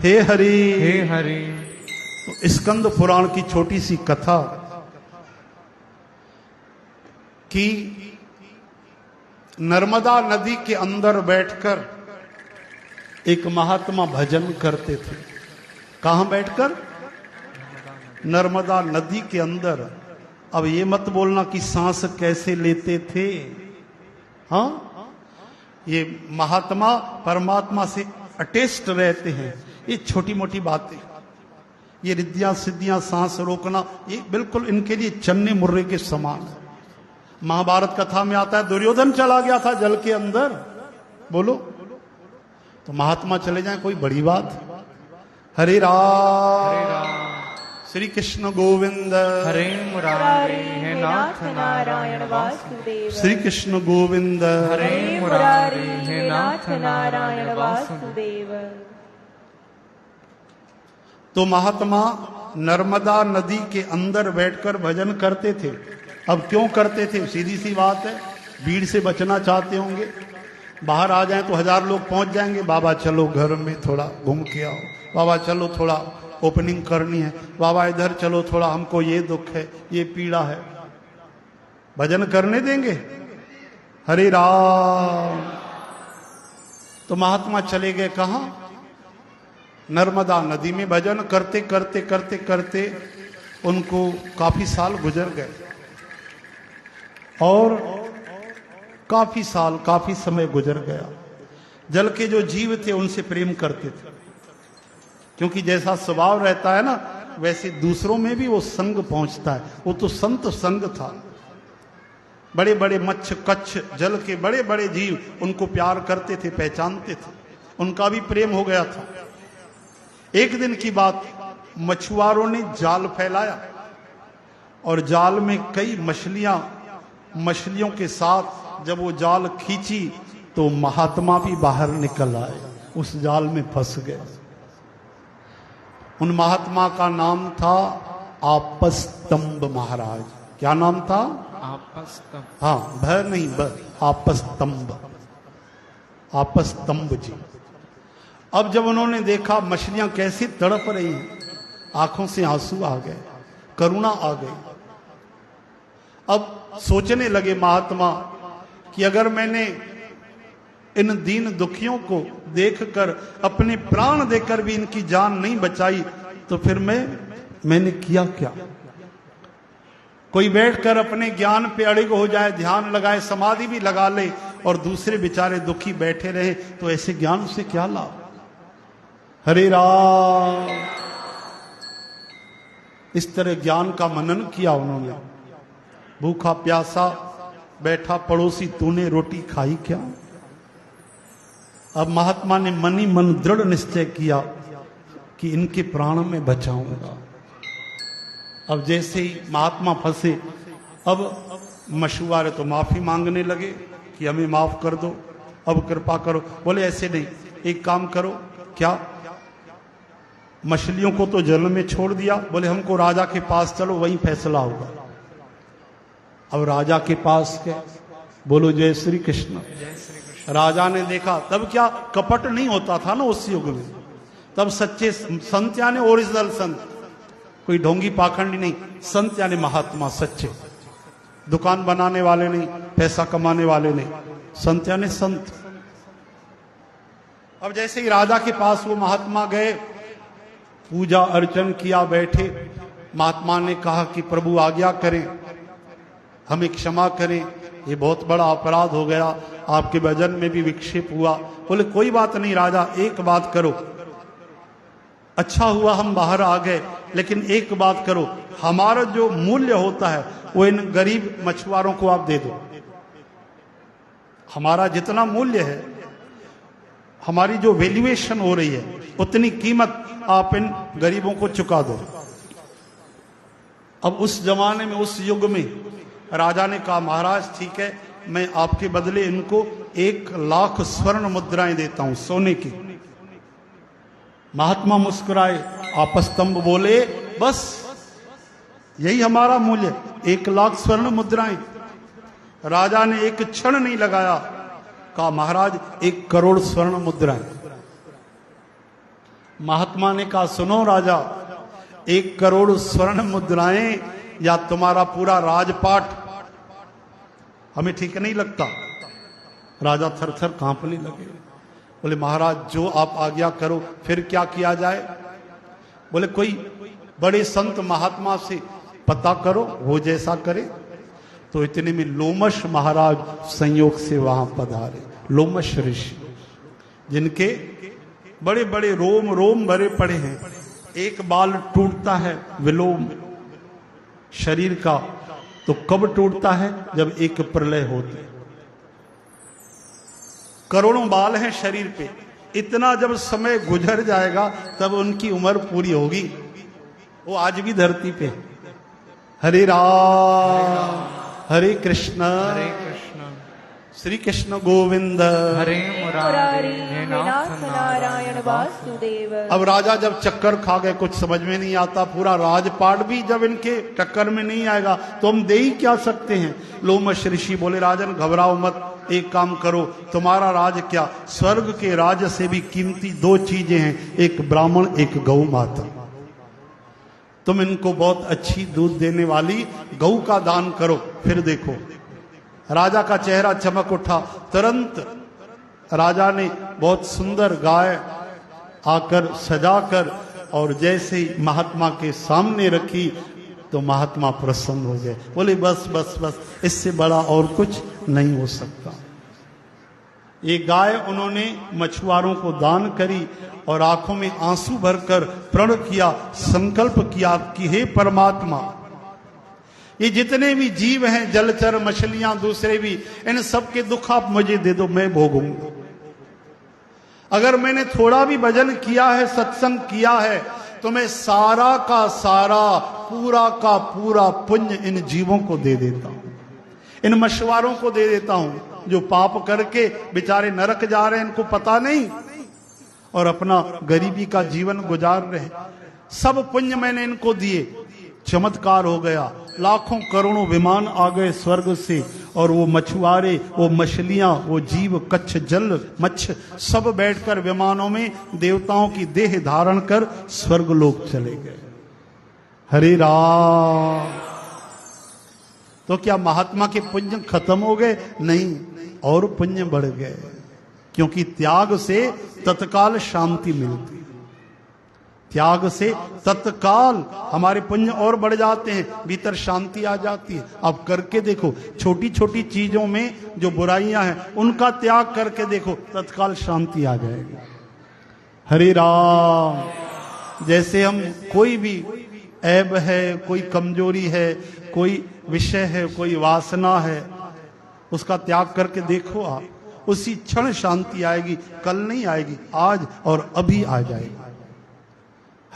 हे हरि हे हरि। तो स्कंद पुराण की छोटी सी कथा कि नर्मदा नदी के अंदर बैठकर एक महात्मा भजन करते थे। कहां बैठकर? नर्मदा नदी के अंदर। अब ये मत बोलना कि सांस कैसे लेते थे। हाँ, ये महात्मा परमात्मा से अटेस्ट रहते हैं। ये छोटी मोटी बातें, ये रिद्धियां सिद्धियां, सांस रोकना, ये बिल्कुल इनके लिए चन्ने मुर्रे के समान है। महाभारत कथा में आता है दुर्योधन चला गया था जल के अंदर, बोलो तो महात्मा चले जाएं कोई बड़ी बात? हरे राम श्री कृष्ण गोविंद हरे मुरारी हे नाथ नारायण वासुदेव। श्री कृष्ण गोविंद हरे मुरारी हे नाथ नारायण वासुदेव। तो महात्मा नर्मदा नदी के अंदर बैठकर भजन करते थे। अब क्यों करते थे? सीधी सी बात है, भीड़ से बचना चाहते होंगे। बाहर आ जाएं तो 1000 लोग पहुंच जाएंगे। बाबा चलो घर में थोड़ा घूम के आओ, बाबा चलो थोड़ा ओपनिंग करनी है, बाबा इधर चलो थोड़ा, हमको ये दुख है, ये पीड़ा है। भजन करने देंगे? हरे राम। तो महात्मा चले गए कहां? नर्मदा नदी में भजन करते करते करते करते उनको काफी साल गुजर गए और काफी साल, काफी समय गुजर गया। जल के जो जीव थे उनसे प्रेम करते थे, क्योंकि जैसा स्वभाव रहता है ना वैसे दूसरों में भी वो संग पहुंचता है। वो तो संत संग था। बड़े बड़े मच्छ कच्छ जल के बड़े बड़े जीव उनको प्यार करते थे, पहचानते थे, उनका भी प्रेम हो गया था। एक दिन की बात, मछुआरों ने जाल फैलाया और जाल में कई मछलियों के साथ जब वो जाल खींची तो महात्मा भी बाहर निकल आए, उस जाल में फंस गए। उन महात्मा का नाम था आपस्तंभ महाराज। क्या नाम था? आपस्तंभ। हाँ, भ नहीं, आपस्तंभ, आपस्तंभ जी। अब जब उन्होंने देखा मछलियां कैसे तड़प रही हैं, आंखों से आंसू आ गए, करुणा आ गई। अब सोचने लगे महात्मा कि अगर मैंने इन दीन दुखियों को देखकर अपने प्राण देकर भी इनकी जान नहीं बचाई तो फिर मैंने किया क्या? कोई बैठकर अपने ज्ञान पे अड़िग हो जाए, ध्यान लगाए, समाधि भी लगा ले और दूसरे बेचारे दुखी बैठे रहे तो ऐसे ज्ञान से क्या लाभ? हरे राम। इस तरह ज्ञान का मनन किया उन्होंने। भूखा प्यासा बैठा पड़ोसी, तूने रोटी खाई क्या? अब महात्मा ने मन ही मन दृढ़ निश्चय किया कि इनके प्राण में बचाऊंगा। अब जैसे ही महात्मा फंसे, अब मछुआरे तो माफी मांगने लगे कि हमें माफ कर दो, अब कृपा करो। बोले ऐसे नहीं, एक काम करो। क्या? मछलियों को तो जल में छोड़ दिया, बोले हमको राजा के पास चलो, वहीं फैसला होगा। अब राजा के पास गए, बोलो जय श्री कृष्ण। राजा ने देखा, तब क्या कपट नहीं होता था ना उस युग में, तब सच्चे संत यानी ओरिजिनल संत, कोई ढोंगी पाखंडी नहीं। संत यानी महात्मा सच्चे, दुकान बनाने वाले नहीं, पैसा कमाने वाले नहीं, संत यानी संत। अब जैसे ही राजा के पास वो महात्मा गए, पूजा अर्चन किया, बैठे। महात्मा ने कहा कि प्रभु आज्ञा करें, हमें क्षमा करें, ये बहुत बड़ा अपराध हो गया, आपके भजन में भी विक्षेप हुआ। बोले कोई बात नहीं राजा, एक बात करो, अच्छा हुआ हम बाहर आ गए, लेकिन एक बात करो, हमारा जो मूल्य होता है वो इन गरीब मछुआरों को आप दे दो। हमारा जितना मूल्य है, हमारी जो वैल्यूएशन हो रही है, उतनी कीमत आप इन गरीबों को चुका दो। अब उस जमाने में, उस युग में राजा ने कहा महाराज ठीक है, मैं आपके बदले इनको 1,00,000 स्वर्ण मुद्राएं देता हूं, सोने की। महात्मा मुस्कुराए, आपस्तंभ बोले बस यही हमारा मूल्य, 1,00,000 स्वर्ण मुद्राएं। राजा ने एक क्षण नहीं लगाया, कहा महाराज 1 करोड़ स्वर्ण मुद्राएं। महात्मा ने कहा सुनो राजा, 1 करोड़ स्वर्ण मुद्राएं या तुम्हारा पूरा राजपाट हमें ठीक नहीं लगता। राजा थर थर कांपने लगे। बोले महाराज जो आप आज्ञा करो, फिर क्या किया जाए? बोले कोई बड़े संत महात्मा से पता करो, वो जैसा करे। तो इतने में लोमश महाराज संयोग से वहां पधारे। लोमश ऋषि, जिनके बड़े बड़े रोम रोम भरे पड़े हैं, एक बाल टूटता है विलोम शरीर का, तो कब टूटता है? जब एक प्रलय होते। करोड़ों बाल हैं शरीर पे, इतना जब समय गुजर जाएगा तब उनकी उम्र पूरी होगी। वो आज भी धरती पे। हरे राम हरे कृष्ण श्री कृष्ण गोविंद हरे मुरारी हे नाथ नारायण वासुदेव। अब राजा जब चक्कर खा गए, कुछ समझ में नहीं आता, पूरा राजपाट भी जब इनके टक्कर में नहीं आएगा तो हम दे ही क्या सकते हैं। लोमश ऋषि बोले राजन घबराओ मत, एक काम करो, तुम्हारा राज क्या, स्वर्ग के राज से भी कीमती 2 चीजें हैं, एक ब्राह्मण एक गौ माता। तुम इनको बहुत अच्छी दूध देने वाली गौ का दान करो, फिर देखो। राजा का चेहरा चमक उठा। तुरंत राजा ने बहुत सुंदर गाय आकर सजाकर और जैसे ही महात्मा के सामने रखी तो महात्मा प्रसन्न हो गए। बोले बस बस बस, इससे बड़ा और कुछ नहीं हो सकता। ये गाय उन्होंने मछुआरों को दान करी और आंखों में आंसू भरकर प्रण किया, संकल्प किया कि हे परमात्मा, ये जितने भी जीव हैं, जलचर मछलियां दूसरे भी, इन सब के दुख आप मुझे दे दो, मैं भोगूंगा। अगर मैंने थोड़ा भी भजन किया है, सत्संग किया है, तो मैं सारा का सारा पूरा का पूरा पुण्य इन जीवों को दे देता हूं, इन मछुआरों को दे देता हूं जो पाप करके बेचारे नरक जा रहे हैं, इनको पता नहीं और अपना गरीबी का जीवन गुजार रहे। सब पुण्य मैंने इनको दिए। चमत्कार हो गया, लाखों करोड़ों विमान आ गए स्वर्ग से और वो मछुआरे, वो मछलियां, वो जीव, कच्छ जल मच्छ सब बैठकर विमानों में देवताओं की देह धारण कर स्वर्ग लोक चले गए। हरे राम। तो क्या महात्मा के पुण्य खत्म हो गए? नहीं, और पुण्य बढ़ गए, क्योंकि त्याग से तत्काल शांति मिलती। त्याग से तत्काल हमारे पुण्य और बढ़ जाते हैं, भीतर शांति आ जाती है। आप करके देखो, छोटी छोटी चीजों में जो बुराइयां हैं उनका त्याग करके देखो, तत्काल शांति आ जाएगी। हरे राम। जैसे हम कोई भी ऐब है, कोई कमजोरी है, कोई विषय है, कोई वासना है, उसका त्याग करके देखो आप, उसी क्षण शांति आएगी। कल नहीं आएगी, आज और अभी आ जाएगी।